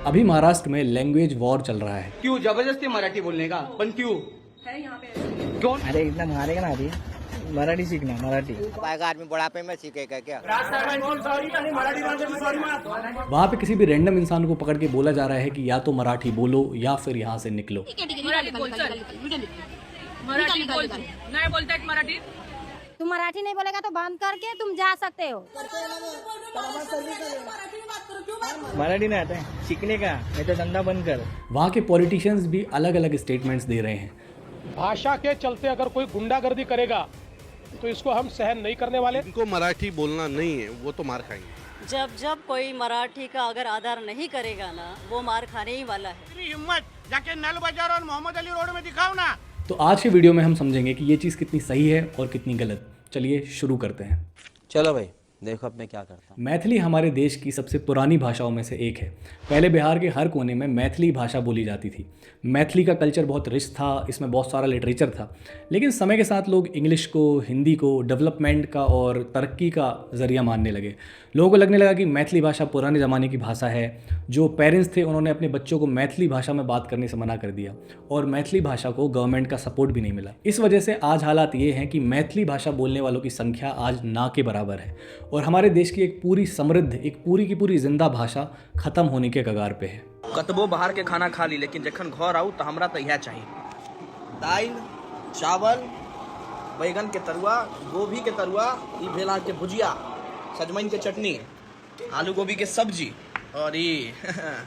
अभी महाराष्ट्र में language war चल रहा है। क्यों जबरदस्ती मराठी बोलने का? पण क्यों है यहाँ पे? कौन? अरे इतना मारेगा ना अभी, मराठी सीखना मराठी। पाएगा आदमी बुढ़ापे में सीखेगा क्या? वहाँ पे किसी भी रैंडम इंसान को पकड़ के बोला जा रहा है कि या तो मराठी बोलो या फिर यहाँ से निकलो। मराठी बोल, नहीं बोलता है मराठी। तुम मराठी नहीं बोलेगा तो बंद करके तुम जा सकते हो। मराठी नहीं आता है सीखने का, नहीं तो धंधा बंद कर। वहाँ के पॉलिटिशियंस भी अलग अलग स्टेटमेंट्स दे रहे हैं। भाषा के चलते अगर कोई गुंडागर्दी करेगा तो इसको हम सहन नहीं करने वाले। इनको मराठी बोलना नहीं है, वो तो मार खाएंगे। जब जब कोई मराठी का अगर आदर नहीं करेगा ना, वो मार खाने ही वाला है। हिम्मत जाके नल बाजार और मोहम्मद अली रोड में दिखाओ ना। तो आज के वीडियो में हम समझेंगे कि ये चीज़ कितनी सही है और कितनी गलत। चलिए शुरू करते हैं। चलो भाई देखो अब मैं क्या करता हूँ। मैथिली हमारे देश की सबसे पुरानी भाषाओं में से एक है। पहले बिहार के हर कोने में मैथिली भाषा बोली जाती थी। मैथिली का कल्चर बहुत रिच था, इसमें बहुत सारा लिटरेचर था। लेकिन समय के साथ लोग इंग्लिश को, हिंदी को डेवलपमेंट का और तरक्की का ज़रिया मानने लगे। लोगों को लगने लगा कि मैथिली भाषा पुराने ज़माने की भाषा है। जो पेरेंट्स थे उन्होंने अपने बच्चों को मैथिली भाषा में बात करने से मना कर दिया और मैथिली भाषा को गवर्नमेंट का सपोर्ट भी नहीं मिला। इस वजह से आज हालात ये हैं कि मैथिली भाषा बोलने वालों की संख्या आज ना के बराबर है और हमारे देश की एक पूरी समृद्ध, एक पूरी की पूरी जिंदा भाषा खत्म होने के कगार पे है। कतबो बाहर के खाना खा ली, लेकिन जखन घर आऊ तो हमरा तो यह चाहिए। दाल, चावल, बैगन के तरुआ, गोभी के तरुआ, ई भेला के भुजिया, सजमन के चटनी, आलू गोभी के सब्जी और ये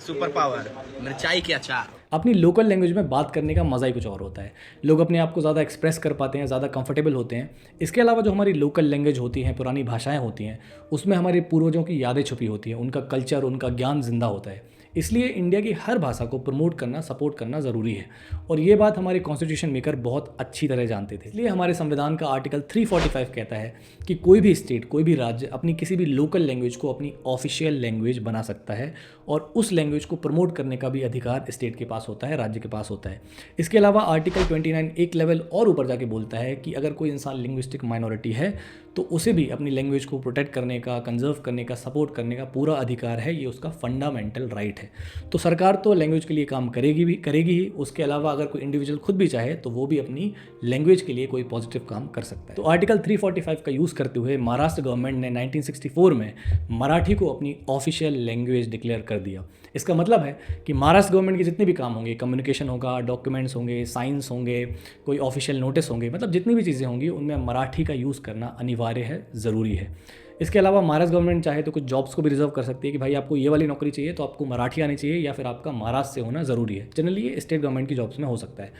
सुपर पावर मिर्चाई के अचार। अपनी लोकल लैंग्वेज में बात करने का मज़ा ही कुछ और होता है। लोग अपने आप को ज़्यादा एक्सप्रेस कर पाते हैं, ज़्यादा कंफर्टेबल होते हैं। इसके अलावा जो हमारी लोकल लैंग्वेज होती हैं, पुरानी भाषाएं होती हैं, उसमें हमारे पूर्वजों की यादें छुपी होती हैं, उनका कल्चर, उनका ज्ञान जिंदा होता है। इसलिए इंडिया की हर भाषा को प्रमोट करना, सपोर्ट करना ज़रूरी है और ये बात हमारे कॉन्स्टिट्यूशन मेकर बहुत अच्छी तरह जानते थे। इसलिए हमारे संविधान का आर्टिकल 345 कहता है कि कोई भी स्टेट, कोई भी राज्य अपनी किसी भी लोकल लैंग्वेज को अपनी ऑफिशियल लैंग्वेज बना सकता है और उस लैंग्वेज को प्रमोट करने का भी अधिकार स्टेट के पास होता है, राज्य के पास होता है। इसके अलावा आर्टिकल 29 एक लेवल और ऊपर जाके बोलता है कि अगर कोई इंसान लिंग्विस्टिक माइनॉरिटी है तो उसे भी अपनी लैंग्वेज को प्रोटेक्ट करने का, कंजर्व करने का, सपोर्ट करने का पूरा अधिकार है। ये उसका फंडामेंटल राइट है। तो सरकार तो लैंग्वेज के लिए काम करेगी ही। उसके अलावा अगर कोई इंडिविजुअल खुद भी चाहे तो वो भी अपनी लैंग्वेज के लिए कोई पॉजिटिव काम कर सकता है। तो आर्टिकल 345 का यूज़ करते हुए महाराष्ट्र गवर्नमेंट ने 1964 में मराठी को अपनी ऑफिशियल लैंग्वेज डिक्लेयर कर दिया। इसका मतलब है कि महाराष्ट्र गवर्नमेंट के जितने भी काम होंगे, कम्युनिकेशन होगा, डॉक्यूमेंट्स होंगे, साइंस होंगे, कोई ऑफिशियल नोटिस होंगे, मतलब जितनी भी चीज़ें होंगी उनमें मराठी का यूज़ करना अनिवार्य है, ज़रूरी है। इसके अलावा महाराष्ट्र गवर्नमेंट चाहे तो कुछ जॉब्स को भी रिजर्व कर सकती है कि भाई आपको ये वाली नौकरी चाहिए तो आपको मराठी आनी चाहिए या फिर आपका महाराष्ट्र से होना ज़रूरी है। जनरली ये स्टेट गवर्नमेंट की जॉब्स में हो सकता है।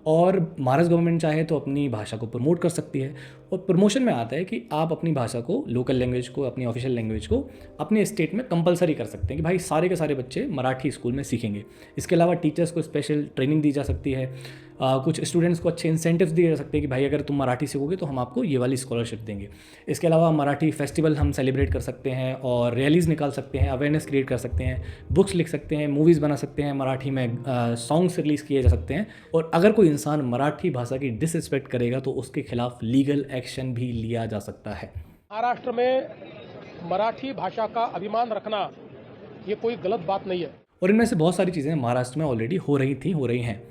और महाराष्ट्र गवर्नमेंट चाहे तो अपनी भाषा को प्रमोट कर सकती है और प्रमोशन में आता है कि आप अपनी भाषा को, लोकल लैंग्वेज को, अपनी ऑफिशियल लैंग्वेज को अपने स्टेट में कंपलसरी कर सकते हैं कि भाई सारे के सारे बच्चे मराठी स्कूल में सीखेंगे। इसके अलावा टीचर्स को स्पेशल ट्रेनिंग दी जा सकती है। कुछ स्टूडेंट्स को अच्छे इंसेंटिव्स दिए जा सकते हैं कि भाई अगर तुम मराठी सीखोगे तो हम आपको ये वाली स्कॉलरशिप देंगे। इसके अलावा मराठी फेस्टिवल हम सेलिब्रेट कर सकते हैं और रैलीज़ निकाल सकते हैं, अवेयरनेस क्रिएट कर सकते हैं, बुक्स लिख सकते हैं, मूवीज़ बना सकते हैं, मराठी में सॉन्ग्स रिलीज़ किए जा सकते हैं। और अगर कोई इंसान मराठी भाषा की डिसरिस्पेक्ट करेगा तो उसके खिलाफ लीगल एक्शन भी लिया जा सकता है। महाराष्ट्र में मराठी भाषा का अभिमान रखना ये कोई गलत बात नहीं है और इनमें से बहुत सारी चीज़ें महाराष्ट्र में ऑलरेडी हो रही हैं।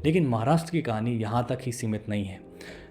लेकिन महाराष्ट्र की कहानी यहाँ तक ही सीमित नहीं है।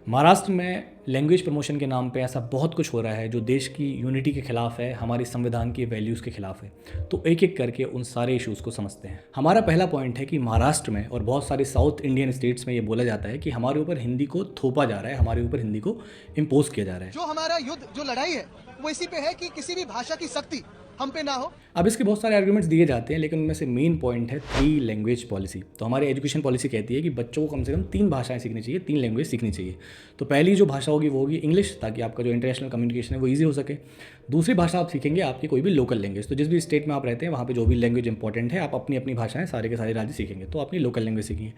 महाराष्ट्र में लैंग्वेज प्रमोशन के नाम पे ऐसा बहुत कुछ हो रहा है जो देश की यूनिटी के खिलाफ है, हमारे संविधान की वैल्यूज़ के खिलाफ है। तो एक एक करके उन सारे इश्यूज़ को समझते हैं। हमारा पहला पॉइंट है कि महाराष्ट्र में और बहुत सारे साउथ इंडियन स्टेट्स में ये बोला जाता है कि हमारे ऊपर हिंदी को थोपा जा रहा है, हमारे ऊपर हिंदी को इम्पोज किया जा रहा है। जो हमारा युद्ध, जो लड़ाई है वो इसी पे है कि किसी भी भाषा की सख्ती हम पे ना हो। अब इसके बहुत सारे आर्गुमेंट्स दिए जाते हैं, लेकिन उनमें से मेन पॉइंट है 3 लैंग्वेज पॉलिसी। तो हमारी एजुकेशन पॉलिसी कहती है कि बच्चों को कम से कम 3 भाषाएं सीखनी चाहिए, 3 लैंग्वेज सीखनी चाहिए। तो पहली जो भाषा होगी वो होगी इंग्लिश, ताकि आपका जो इंटरनेशनल कम्युनिकेशन है वो ईजी हो सके। दूसरी भाषा आप सीखेंगे आपकी कोई भी लोकल लैंग्वेज। तो जिस भी स्टेट में आप रहते हैं वहाँ पे जो भी लैंग्वेज इंपॉर्टेंट है, आप अपनी अपनी भाषाएं सारे के सारे राज्य सीखेंगे, तो अपनी लोकल लैंग्वेज सीखेंगे।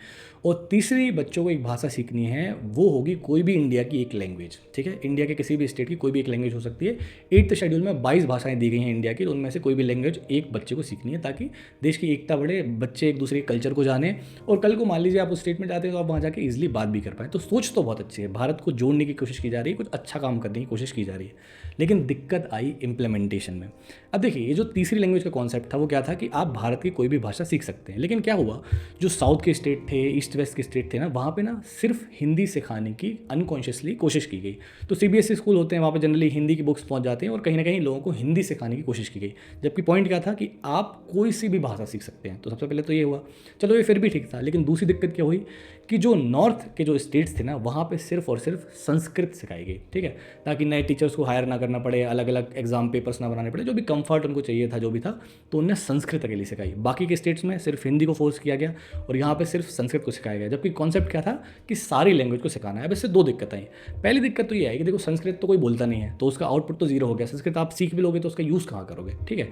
और तीसरी बच्चों को एक भाषा सीखनी है, वो होगी कोई भी इंडिया की एक लैंग्वेज। ठीक है, इंडिया के किसी भी स्टेट की कोई भी एक लैंग्वेज हो सकती है। 8th शेड्यूल में 22 भाषाएं दी गई हैं इंडिया की, उनमें से कोई भी लैंग्वेज एक बच्चे को सीखनी है, ताकि देश की एकता बढ़े, बच्चे एक दूसरे के कल्चर को जाने, और कल को मान लीजिए आप उस स्टेट में जाते हैं तो आप वहाँ जाके ईजिली बात भी कर पाएँ। तो सोच तो बहुत अच्छी है, भारत को जोड़ने की कोशिश की जा रही है, कुछ अच्छा काम करने की कोशिश की जा रही है, लेकिन दिक्कत आई इम्प्लीमेंटेशन में। अब देखिए, ये जो तीसरी लैंग्वेज का कॉन्सेप्ट था वो क्या था कि आप भारत की कोई भी भाषा सीख सकते हैं, लेकिन क्या हुआ, जो साउथ के स्टेट थे, ईस्ट वेस्ट के स्टेट थे ना, वहाँ पे ना सिर्फ हिंदी सिखाने की अनकॉन्शियसली कोशिश की गई। तो सीबीएसई स्कूल होते हैं, वहाँ पे जनरली हिंदी की बुक्स पहुँच जाते हैं और कहीं ना कहीं लोगों को हिंदी सिखाने की कोशिश की गई, जबकि पॉइंट क्या था कि आप कोई सी भी भाषा सीख सकते हैं। तो सबसे पहले तो ये हुआ, चलो ये फिर भी ठीक था, लेकिन दूसरी दिक्कत क्या हुई कि जो नॉर्थ के जो स्टेट्स थे ना, वहाँ पे सिर्फ और सिर्फ संस्कृत सिखाई गई, ठीक है, ताकि नए टीचर्स को हायर ना करना पड़े, अलग अलग एग्जाम पेपर्स ना बनाने पड़े, जो भी कंफर्ट उनको चाहिए था, जो भी था, तो उन्हें संस्कृत अकेली सिखाई। बाकी के स्टेट्स में सिर्फ हिंदी को फोर्स किया गया और यहाँ पे सिर्फ संस्कृत को सिखाया गया, जबकि कॉन्सेप्ट क्या था कि सारी लैंग्वेज को सिखाना है। अब इससे दो दिक्कत आई। पहली दिक्कत तो ये है कि देखो, संस्कृत तो कोई बोलता नहीं है, तो उसका आउटपुट तो जीरो हो गया। संस्कृत आप सीख भी लोगे तो उसका यूज़ कहाँ करोगे, ठीक है।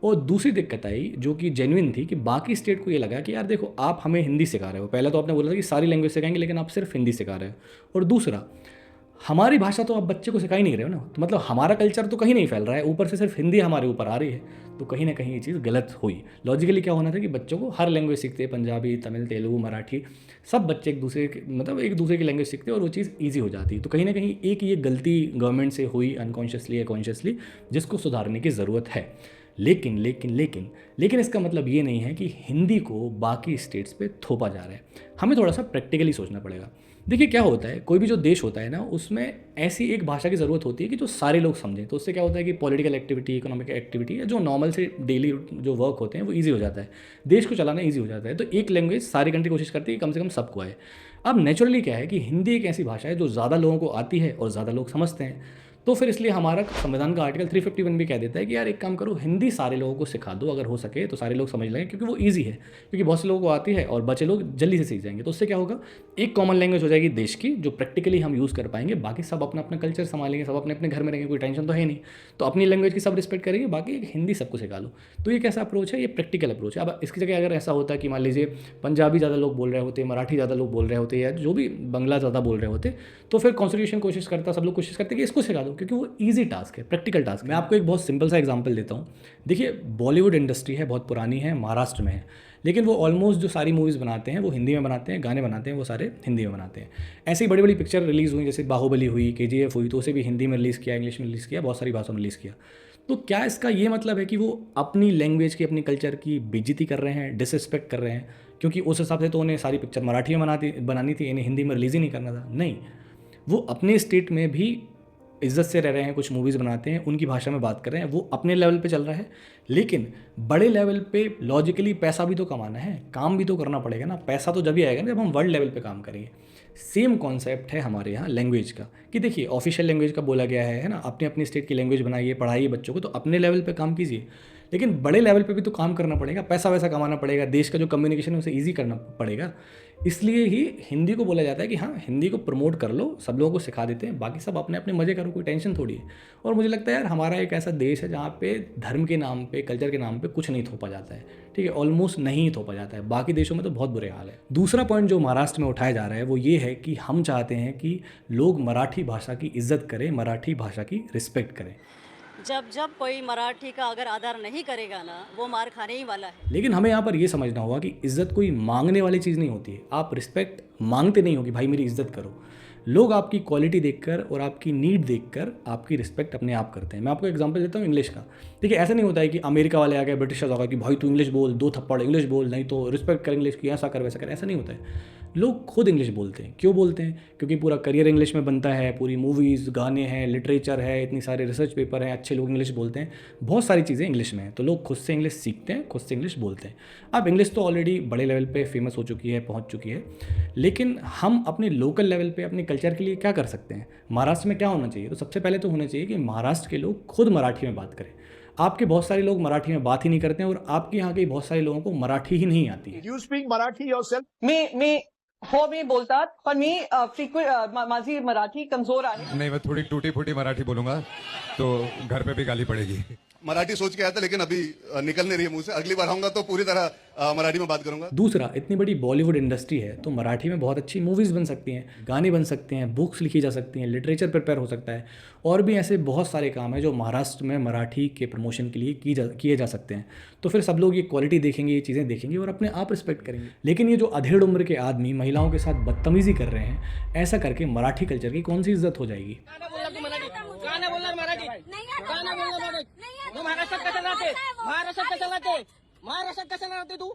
और दूसरी दिक्कत आई जो कि जेन्युइन थी, कि बाकी स्टेट को ये लगा कि यार देखो, आप हमें हिंदी सिखा रहे हो, पहले तो आपने बोला था कि सारी लैंग्वेज सिखाएंगे, लेकिन आप सिर्फ हिंदी सिखा रहे हो, और दूसरा हमारी भाषा तो आप बच्चे को सिखा ही नहीं रहे हो ना, तो मतलब हमारा कल्चर तो कहीं नहीं फैल रहा है, ऊपर से सिर्फ हिंदी हमारे ऊपर आ रही है, तो कहीं ना कहीं ये चीज़ गलत हुई। लॉजिकली क्या होना था कि बच्चों को हर लैंग्वेज सीखते, पंजाबी, तमिल, तेलुगु, मराठी, सब बच्चे एक दूसरे के मतलब एक दूसरे की लैंग्वेज सीखते और वो चीज़ ईजी हो जाती है। तो कहीं ना कहीं एक ये गलती गवर्नमेंट से हुई अनकॉन्शियसली या कॉन्शियसली, जिसको सुधारने की ज़रूरत है। लेकिन लेकिन लेकिन लेकिन इसका मतलब ये नहीं है कि हिंदी को बाकी स्टेट्स पे थोपा जा रहा है। हमें थोड़ा सा प्रैक्टिकली सोचना पड़ेगा। देखिए क्या होता है, कोई भी जो देश होता है ना, उसमें ऐसी एक भाषा की ज़रूरत होती है कि जो सारे लोग समझें। तो उससे क्या होता है कि पॉलिटिकल एक्टिविटी, इकोनॉमिक एक्टिविटी या जो नॉर्मल से डेली जो वर्क होते हैं वो ईजी हो जाता है, देश को चलाना ईजी हो जाता है। तो एक लैंग्वेज सारी कंट्री कोशिश करती है कि कम से कम सबको आए। अब नेचुरली क्या है कि हिंदी एक ऐसी भाषा है जो ज़्यादा लोगों को आती है और ज़्यादा लोग समझते हैं, तो फिर इसलिए हमारा संविधान का आर्टिकल 351 भी कह देता है कि यार एक काम करो, हिंदी सारे लोगों को सिखा दो, अगर हो सके तो सारे लोग समझ लेंगे, क्योंकि वो ईजी है, क्योंकि बहुत से लोगों को आती है और बच्चे लोग जल्दी से सीख जाएंगे। तो उससे क्या होगा, एक कॉमन लैंग्वेज हो जाएगी देश की, जो प्रैक्टिकली हम यूज़ कर पाएंगे, बाकी सब अपना अपना कल्चर संभालेंगे, सब अपने अपने घर में रहेंगे, कोई टेंशन तो है नहीं। तो अपनी लैंग्वेज की सब रिस्पेक्ट करेंगे, बाकी एक हिंदी सबको सिखा लो। तो ये कैसा अप्रोच है, ये प्रैक्टिकल अप्रोच है। अब इसकी जगह अगर ऐसा होता है कि मान लीजिए पंजाबी ज़्यादा लोग बोल रहे होते, मराठी ज़्यादा लोग बोल रहे होते, या जो भी बंगला ज़्यादा बोल रहे होते, तो फिर कॉन्स्टिट्यूशन कोशिश करता, सब लोग कोशिश करते कि इसको सिखा दो, क्योंकि वो ईजी टास्क है, प्रैक्टिकल टास्क। मैं आपको एक बहुत सिंपल सा एग्जांपल देता हूँ। देखिए, बॉलीवुड इंडस्ट्री है, बहुत पुरानी है, महाराष्ट्र में है, लेकिन वो ऑलमोस्ट जो सारी मूवीज़ बनाते हैं वो हिंदी में बनाते हैं, गाने बनाते हैं वो सारे हिंदी में बनाते हैं। ऐसी बड़ी बड़ी पिक्चर रिलीज़ हुई, जैसे बाहुबली हुई, KGF हुई, तो उसे भी हिंदी में रिलीज़ किया, इंग्लिश में रिलीज़ किया, बहुत सारी भाषाओं में रिलीज़ किया। तो क्या इसका ये मतलब है कि वो अपनी लैंग्वेज की, अपनी कल्चर की बेइज्जती कर रहे हैं, डिसरिस्पेक्ट कर रहे हैं? क्योंकि उस हिसाब से तो उन्हें सारी पिक्चर मराठी में बनानी थी, इन्हें हिंदी में रिलीज़ ही नहीं करना था। नहीं, वो अपने स्टेट में भी इज्जत से रह रहे हैं, कुछ मूवीज़ बनाते हैं, उनकी भाषा में बात कर रहे हैं, वो अपने लेवल पे चल रहा है। लेकिन बड़े लेवल पे लॉजिकली पैसा भी तो कमाना है, काम भी तो करना पड़ेगा ना। पैसा तो जब ही आएगा ना जब हम वर्ल्ड लेवल पे काम करेंगे। सेम कॉन्सेप्ट है हमारे यहाँ लैंग्वेज का, कि देखिए ऑफिशियल लैंग्वेज का बोला गया है ना, अपने अपनी स्टेट की लैंग्वेज बनाइए, पढ़ाइए बच्चों को, तो अपने लेवल पे काम कीजिए, लेकिन बड़े लेवल पे भी तो काम करना पड़ेगा, पैसा वैसा कमाना पड़ेगा, देश का जो कम्युनिकेशन है उसे ईजी करना पड़ेगा। इसलिए ही हिंदी को बोला जाता है कि हाँ, हिंदी को प्रमोट कर लो, सब लोगों को सिखा देते हैं, बाकी सब अपने अपने मज़े करो, कोई टेंशन थोड़ी है। और मुझे लगता है यार, हमारा एक ऐसा देश है जहाँ पे धर्म के नाम पे, कल्चर के नाम पे कुछ नहीं थोपा जाता है, ठीक है, ऑलमोस्ट नहीं थोपा जाता है। बाकी देशों में तो बहुत बुरे हाल है। दूसरा पॉइंट जो महाराष्ट्र में उठाया जा रहा है वो ये है कि हम चाहते हैं कि लोग मराठी भाषा की इज्जत करें, मराठी भाषा की रिस्पेक्ट करें। जब जब कोई मराठी का अगर आदर नहीं करेगा ना, वो मार खाने ही वाला है। लेकिन हमें यहाँ पर ये समझना होगा कि इज्जत कोई मांगने वाली चीज़ नहीं होती है। आप रिस्पेक्ट मांगते नहीं हो कि भाई मेरी इज्जत करो। लोग आपकी क्वालिटी देखकर और आपकी नीड देखकर आपकी रिस्पेक्ट अपने आप करते हैं। मैं आपको एग्जांपल देता हूँ इंग्लिश का। देखिए, ऐसा नहीं होता है कि अमेरिका वाले आ गए, ब्रिटिशर्स आ गए कि भाई तू इंग्लिश बोल, 2 थप्पड़ इंग्लिश बोल, नहीं तो रिस्पेक्ट कर इंग्लिश की, ऐसा कर वैसा कर। ऐसा नहीं होता है। लोग खुद इंग्लिश बोलते हैं। क्यों बोलते हैं? क्योंकि पूरा करियर इंग्लिश में बनता है, पूरी मूवीज़, गाने हैं, लिटरेचर है, इतनी सारे रिसर्च पेपर हैं, अच्छे लोग इंग्लिश बोलते हैं, बहुत सारी चीज़ें इंग्लिश में हैं। तो लोग खुद से इंग्लिश सीखते हैं, खुद से इंग्लिश बोलते हैं। अब इंग्लिश तो ऑलरेडी बड़े लेवल पे फेमस हो चुकी है, पहुंच चुकी है, लेकिन हम अपने लोकल लेवल पे अपने कल्चर के लिए क्या कर सकते हैं? महाराष्ट्र में क्या होना चाहिए? तो सबसे पहले तो होना चाहिए कि महाराष्ट्र के लोग खुद मराठी में बात करें। आपके बहुत सारे लोग मराठी में बात ही नहीं करते हैं और आपके यहाँ के बहुत सारे लोगों को मराठी ही नहीं आती है। You speak Marathi yourself? मी बोलतात पण मी फ्रिक्वेंट माझी मराठी कमजोर आहे। नहीं, मैं थोड़ी टूटी फूटी मराठी बोलूंगा तो घर पे भी गाली पड़ेगी। मराठी सोच के आया था, लेकिन अभी निकल नहीं रही है मुंह से। अगली बार आऊंगा तो पूरी तरह मराठी में बात करूंगा। दूसरा, इतनी बड़ी बॉलीवुड इंडस्ट्री है तो मराठी में बहुत अच्छी मूवीज़ बन सकती हैं, गाने बन सकते हैं, बुक्स लिखी जा सकती हैं, लिटरेचर प्रिपेयर हो सकता है, और भी ऐसे बहुत सारे काम हैं जो महाराष्ट्र में मराठी के प्रमोशन के लिए किए जा सकते हैं। तो फिर सब लोग ये क्वालिटी देखेंगे, ये चीज़ें देखेंगे और अपने आप रिस्पेक्ट करेंगे। लेकिन ये जो अधेड़ उम्र के आदमी महिलाओं के साथ बदतमीजी कर रहे हैं, ऐसा करके मराठी कल्चर की कौन सी इज्जत हो जाएगी? महाराष्ट्रात कशाला राहते? महाराष्ट्रात कशाला राहते? महाराष्ट्रात कशाला राहते तू?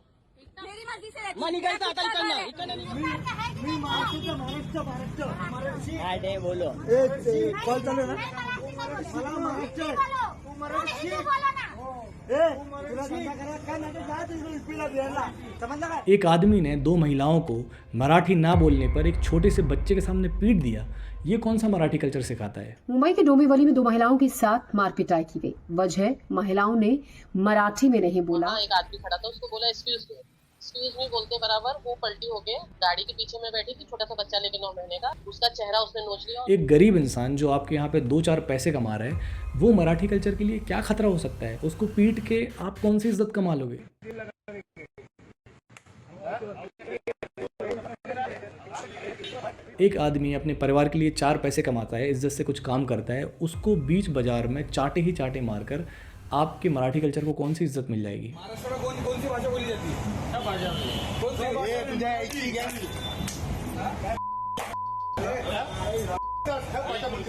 मेरी मर्जी से रहती मग निघायचं आता इकडनं काय डे बोलो एक आदमी ने 2 महिलाओं को मराठी ना बोलने पर एक छोटे से बच्चे के सामने पीट दिया। ये कौन सा मराठी कल्चर सिखाता है? मुंबई के डोंबिवली में 2 महिलाओं के साथ मारपिटाई की गई। वजह, महिलाओं ने मराठी में नहीं बोला। एक आदमी खड़ा था, उसको बोला एक्सक्यूज मी बोलते बराबर वो पलटी हो गए। गाड़ी के पीछे में बैठी थी, छोटा सा बच्चा लेके 9 महीने का, उसका चेहरा उसने नोच लिया। एक गरीब इंसान जो आपके यहाँ पे 2-4 पैसे कमा रहा है, वो मराठी कल्चर के लिए क्या खतरा हो सकता है? उसको पीट के आप कौन सी इज्जत कमा लोगे? एक आदमी अपने परिवार के लिए 4 पैसे कमाता है, इज्जत से कुछ काम करता है, उसको बीच बाजार में चाटे ही चाटे मारकर आपके मराठी कल्चर को कौन सी इज्जत मिल जाएगी? महाराष्ट्र में कौन सी भाषा बोली जाती है? सब भाषा कौन सी?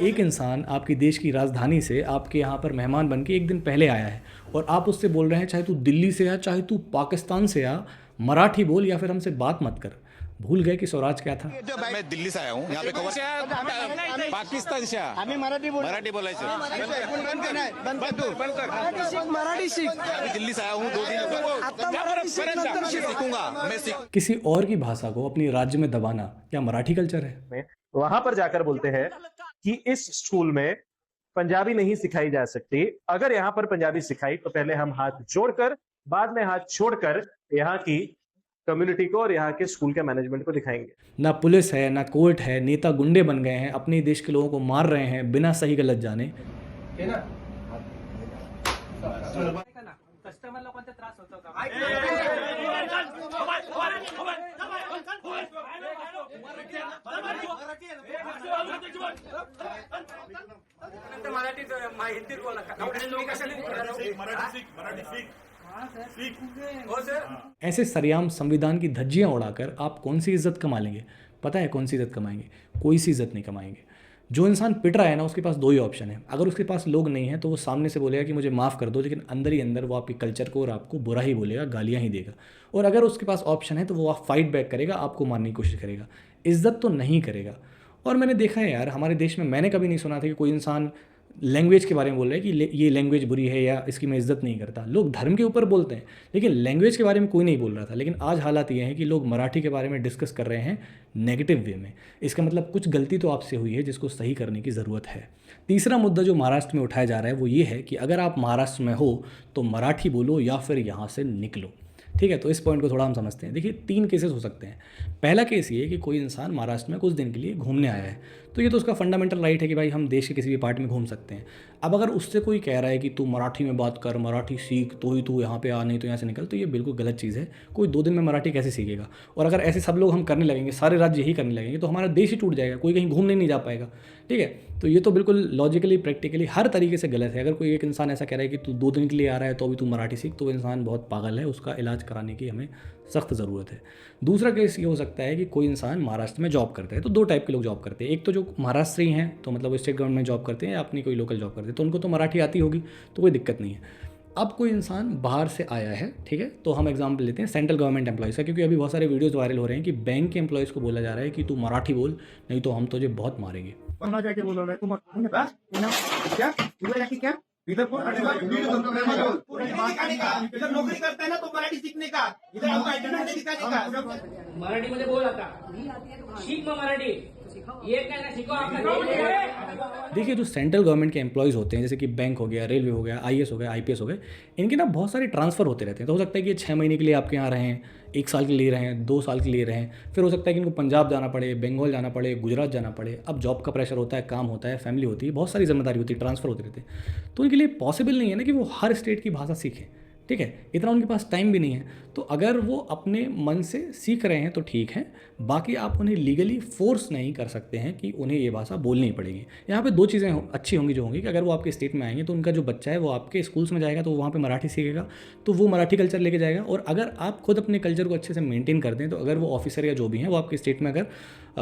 एक इंसान आपके देश की राजधानी से आपके यहाँ पर मेहमान बन के एक दिन पहले आया है और आप उससे बोल रहे हैं चाहे तू दिल्ली से आ, चाहे तू पाकिस्तान से आ, मराठी बोल या फिर हमसे बात मत कर। भूल गए कि स्वराज क्या था? मैं दिल्ली से आया हूँ, यहाँ पे पाकिस्तान से आम्ही मराठी बोलायचं। मराठी सीख। दिल्ली से आया हूँ 2 दिन सीखूंगा मैं। किसी और की भाषा को अपनी राज्य में दबाना क्या मराठी कल्चर है? वहां पर जाकर बोलते हैं कि इस स्कूल में पंजाबी नहीं सिखाई जा सकती। अगर यहाँ पर पंजाबी सिखाई तो पहले हम हाथ जोड़कर, बाद में हाथ छोड़कर यहाँ की कम्युनिटी को और यहाँ के स्कूल के मैनेजमेंट को दिखाएंगे। ना पुलिस है, ना कोर्ट है, नेता गुंडे बन गए हैं, अपने देश के लोगों को मार रहे हैं बिना सही गलत जाने। कस्टमरला कोणता त्रास होतो का? ऐसे सरेआम संविधान की धज्जियां उड़ाकर आप कौन सी इज्जत कमा लेंगे? पता है कौन सी इज्जत कमाएंगे? कोई सी इज्जत नहीं कमाएंगे। जो इंसान पिट रहा है ना, उसके पास 2 ही ऑप्शन है। अगर उसके पास लोग नहीं हैं तो वो सामने से बोलेगा कि मुझे माफ़ कर दो, लेकिन अंदर ही अंदर वो आपके कल्चर को और आपको बुरा ही बोलेगा, गालियाँ ही देगा। और अगर उसके पास ऑप्शन है तो वो आप फाइट बैक करेगा, आपको मारने की कोशिश करेगा, इज्जत तो नहीं करेगा। और मैंने देखा है यार, हमारे देश में मैंने कभी नहीं सुना था कि कोई इंसान लैंग्वेज के बारे में बोल रहा है कि ये लैंग्वेज बुरी है या इसकी मैं इज़्ज़त नहीं करता। लोग धर्म के ऊपर बोलते हैं, लेकिन लैंग्वेज के बारे में कोई नहीं बोल रहा था। लेकिन आज हालात ये हैं कि लोग मराठी के बारे में डिस्कस कर रहे हैं नेगेटिव वे में। इसका मतलब कुछ गलती तो आपसे हुई है जिसको सही करने की ज़रूरत है। तीसरा मुद्दा जो महाराष्ट्र में उठाया जा रहा है वो ये है कि अगर आप महाराष्ट्र में हो तो मराठी बोलो या फिर यहाँ से निकलो। ठीक है, तो इस पॉइंट को थोड़ा हम समझते हैं। देखिए, 3 केसेस हो सकते हैं। पहला केस ये है कि कोई इंसान महाराष्ट्र में कुछ दिन के लिए घूमने आया है, तो ये तो उसका फंडामेंटल राइट है कि भाई हम देश के किसी भी पार्ट में घूम सकते हैं। अब अगर उससे कोई कह रहा है कि तू मराठी में बात कर, मराठी सीख, तो ही तू यहाँ पे आ, नहीं तो यहाँ से निकल, तो ये बिल्कुल गलत चीज़ है। कोई 2 दिन में मराठी कैसे सीखेगा? और अगर ऐसे सब लोग हम करने लगेंगे, सारे राज्य यही करने लगेंगे, तो हमारा देश ही टूट जाएगा, कोई कहीं घूमने नहीं जा पाएगा। ठीक है, तो ये तो बिल्कुल लॉजिकली, प्रैक्टिकली हर तरीके से गलत है। अगर कोई एक इंसान ऐसा कह रहा है कि तू 2 दिन के लिए आ रहा है तो अभी तू मराठी सीख, तो वो इंसान बहुत पागल है, उसका इलाज कराने की हमें सख्त ज़रूरत है। दूसरा केस ये हो सकता है कि कोई इंसान महाराष्ट्र में जॉब करता है। तो 2 टाइप के लोग जॉब करते हैं। एक तो जो महाराष्ट्री हैं, तो मतलब वो स्टेट गवर्नमेंट में जॉब करते हैं या अपनी कोई लोकल जॉब करते हैं, तो उनको तो मराठी आती होगी, तो कोई दिक्कत नहीं है। अब कोई इंसान बाहर से आया है, ठीक है, तो हम एग्जांपल लेते हैं सेंट्रल गवर्नमेंट एम्प्लॉयज़ का, क्योंकि अभी बहुत सारे वीडियोज़ वायरल हो रहे हैं कि बैंक के एम्प्लॉयज़ को बोला जा रहा है कि तू मराठी बोल, नहीं तो हम तुझे बहुत मारेंगे। इधर नौकरी करता है ना तो मराठी सीखने का, इधर आपको आइडेंटिटी दिखाने का। मराठी मध्ये बोल आता, शिक मग मराठी। देखिए, जो सेंट्रल गवर्नमेंट के एम्प्लॉयज़ होते हैं, जैसे कि बैंक हो गया, रेलवे हो गया, आईएएस हो गया, आईपीएस हो गए, इनके ना बहुत सारे ट्रांसफ़र होते रहते हैं। तो हो सकता है कि ये 6 महीने के लिए आपके यहाँ रहें, 1 साल के लिए रहें, 2 साल के लिए रहें, फिर हो सकता है कि इनको पंजाब जाना पड़े, बंगाल जाना पड़े, गुजरात जाना पड़े। अब जॉब का प्रेशर होता है, काम होता है, फैमिली होती है, बहुत सारी जिम्मेदारी होती है, ट्रांसफ़र होते रहते हैं। तो उनके लिए पॉसिबल नहीं है ना कि वो हर स्टेट की भाषा सीखें, ठीक है, इतना उनके पास टाइम भी नहीं है। तो अगर वो अपने मन से सीख रहे हैं तो ठीक है, बाकी आप उन्हें लीगली फोर्स नहीं कर सकते हैं कि उन्हें ये भाषा बोलनी पड़ेगी। यहाँ पे 2 चीज़ें अच्छी होंगी जो होंगी कि अगर वो आपके स्टेट में आएंगे तो उनका जो बच्चा है वो आपके स्कूल्स में जाएगा तो वहाँ पे मराठी सीखेगा, तो वो मराठी कल्चर लेके जाएगा। और अगर आप खुद अपने कल्चर को अच्छे से मेंटेन कर दें तो अगर वो ऑफिसर या जो भी हैं वो आपके स्टेट में अगर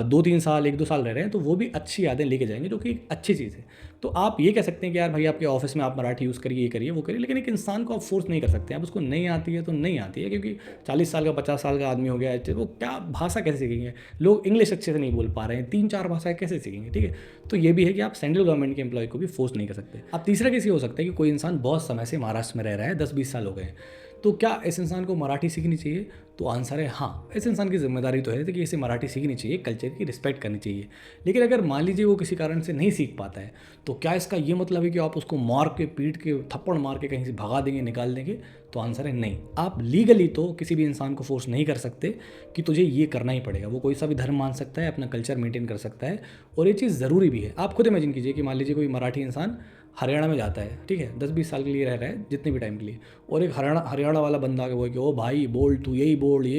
2-3 साल 1-2 साल रह रहे हैं तो वो भी अच्छी यादें लेके जाएंगे, जो कि एक अच्छी चीज़ है। तो आप ये कह सकते हैं कि यार भाई आपके ऑफिस में आप मराठी यूज़ करिए, ये करिए, वो करिए, लेकिन एक इंसान को आप फोर्स नहीं कर सकते। आप उसको नहीं आती है तो नहीं आती है, क्योंकि 40 साल का 50 साल का आदमी हो गया है, वो क्या भाषा कैसे सीखेंगे? लोग इंग्लिश अच्छे से नहीं बोल पा रहे हैं, 3-4 भाषाएं कैसे सीखेंगे? ठीक है, तो ये भी है कि आप सेंट्रल गवर्नमेंट के एम्प्लॉय को भी फोर्स नहीं कर सकते। अब तीसरा केस ये हो सकता है कि कोई इंसान बहुत समय से महाराष्ट्र में रह रहा है, 10-20 साल हो गए हैं, तो क्या इस इंसान को मराठी सीखनी चाहिए? तो आंसर है हाँ, इस इंसान की जिम्मेदारी तो है कि इसे मराठी सीखनी चाहिए, कल्चर की रिस्पेक्ट करनी चाहिए। लेकिन अगर मान लीजिए वो किसी कारण से नहीं सीख पाता है, तो क्या इसका ये मतलब है कि आप उसको मार के, पीट के, थप्पड़ मार के कहीं से भगा देंगे, निकाल देंगे? तो आंसर है नहीं। आप लीगली तो किसी भी इंसान को फोर्स नहीं कर सकते कि तुझे ये करना ही पड़ेगा। वो कोई सा भी धर्म मान सकता है, अपना कल्चर मेंटेन कर सकता है, और ये चीज़ ज़रूरी भी है। आप खुद इमेजिन कीजिए कि मान लीजिए कोई मराठी इंसान हरियाणा में जाता है, ठीक है, 10-20 साल के लिए रह रहा है, जितने भी टाइम के लिए, और एक हरियाणा वाला बंदा आके बोले कि ओ भाई बोल, तू यही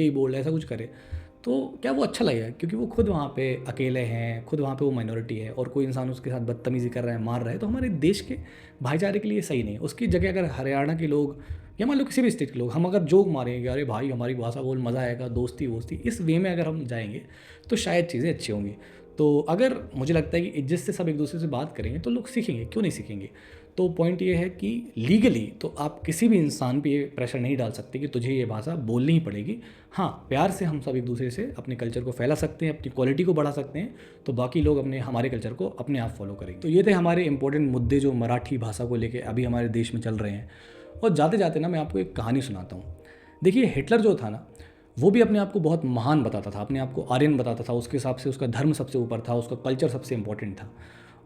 बोल, ऐसा कुछ करे, तो क्या वो अच्छा लगेगा? क्योंकि वो खुद वहाँ पे अकेले हैं, खुद वहाँ पे वो माइनॉरिटी है, और कोई इंसान उसके साथ बदतमीज़ी कर रहा है, मार रहा है, तो हमारे देश के भाईचारे के लिए सही नहीं है। उसकी जगह अगर हरियाणा के लोग या मान लो किसी भी स्टेट के लोग, हम अगर जोक मारेंगे, अरे भाई हमारी भाषा बोल, मज़ा आएगा, दोस्ती वोस्ती, इस वे में अगर हम जाएंगे तो शायद चीज़ें अच्छी होंगी। तो अगर मुझे लगता है कि इज्जत से सब एक दूसरे से बात करेंगे तो लोग सीखेंगे, क्यों नहीं सीखेंगे? तो पॉइंट ये है कि लीगली तो आप किसी भी इंसान पे ये प्रेशर नहीं डाल सकते कि तुझे ये भाषा बोलनी ही पड़ेगी। हाँ, प्यार से हम सब एक दूसरे से अपने कल्चर को फैला सकते हैं, अपनी क्वालिटी को बढ़ा सकते हैं, तो बाकी लोग हमारे कल्चर को अपने आप फॉलो करेंगे। तो ये थे हमारे इंपॉर्टेंट मुद्दे जो मराठी भाषा को लेकर अभी हमारे देश में चल रहे हैं। और जाते जाते ना मैं आपको एक कहानी सुनाता हूँ। देखिए, हिटलर जो था ना, वो भी अपने आप को बहुत महान बताता था, अपने आप को आर्यन बताता था, उसके हिसाब से उसका धर्म सबसे ऊपर था, उसका कल्चर सबसे इंपॉर्टेंट था।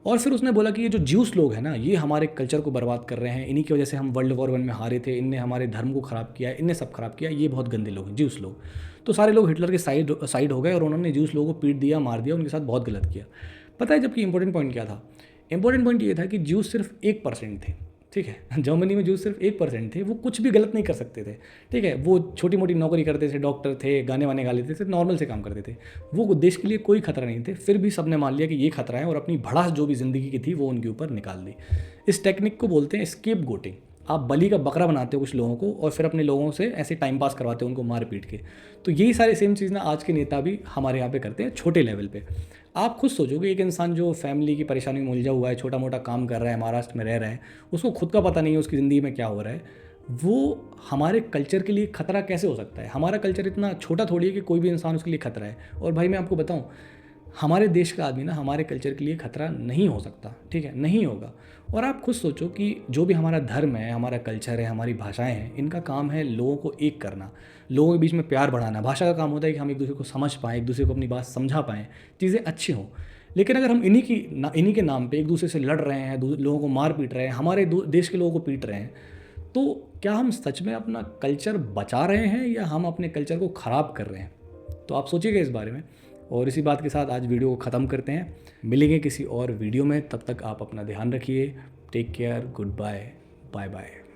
और फिर उसने बोला कि ये जो ज्यूस लोग हैं ना, ये हमारे कल्चर को बर्बाद कर रहे हैं, इन्हीं की वजह से हम वर्ल्ड वॉर 1 में हारे थे, इनने हमारे धर्म को ख़राब किया, इनने सब खराब किया, ये बहुत गंदे लोग हैं ज्यूस लोग। तो सारे लोग हिटलर के साइड हो गए और उन्होंने ज्यूस लोगों को पीट दिया, मार दिया, उनके साथ बहुत गलत किया। पता है जबकि इंपॉर्टेंट पॉइंट क्या था? इंपॉर्टेंट पॉइंट ये था कि ज्यूस सिर्फ 1% थे, ठीक है, जर्मनी में ज्यूस सिर्फ 1% थे, वो कुछ भी गलत नहीं कर सकते थे, ठीक है, वो छोटी मोटी नौकरी करते थे, डॉक्टर थे, गाने वाने गा लेते थे, नॉर्मल से काम करते थे, वो देश के लिए कोई खतरा नहीं थे। फिर भी सबने मान लिया कि ये खतरा है और अपनी भड़ास जो भी ज़िंदगी की थी वो उनके ऊपर निकाल दी। इस टेक्निक को बोलते हैं स्केप गोटिंग। आप बलि का बकरा बनाते हो कुछ लोगों को और फिर अपने लोगों से ऐसे टाइम पास करवाते हो उनको मार पीट के। तो यही सारे सेम चीज़ ना आज के नेता भी हमारे यहाँ पे करते हैं, छोटे लेवल पे। आप खुद सोचोगे, एक इंसान जो फैमिली की परेशानी में उलझा हुआ है, छोटा मोटा काम कर रहा है, महाराष्ट्र में रह रहा है, उसको खुद का पता नहीं है उसकी ज़िंदगी में क्या हो रहा है, वो हमारे कल्चर के लिए खतरा कैसे हो सकता है? हमारा कल्चर इतना छोटा थोड़ी है कि कोई भी इंसान उसके लिए खतरा है। और भाई मैं आपको बताऊं, हमारे देश का आदमी ना हमारे कल्चर के लिए खतरा नहीं हो सकता, ठीक है, नहीं होगा। और आप खुद सोचो कि जो भी हमारा धर्म है, हमारा कल्चर है, हमारी भाषाएं हैं, इनका काम है लोगों को एक करना, लोगों के बीच में प्यार बढ़ाना। भाषा का काम होता है कि हम एक दूसरे को समझ पाएँ, एक दूसरे को अपनी बात समझा पाएँ, चीज़ें अच्छी हों। लेकिन अगर हम इन्हीं के नाम पे एक दूसरे से लड़ रहे हैं, लोगों को मार पीट रहे हैं, हमारे देश के लोगों को पीट रहे हैं, तो क्या हम सच में अपना कल्चर बचा रहे हैं या हम अपने कल्चर को ख़राब कर रहे हैं? तो आप सोचिएगा इस बारे में। और इसी बात के साथ आज वीडियो को ख़त्म करते हैं। मिलेंगे किसी और वीडियो में, तब तक आप अपना ध्यान रखिए। Take care, goodbye, bye bye.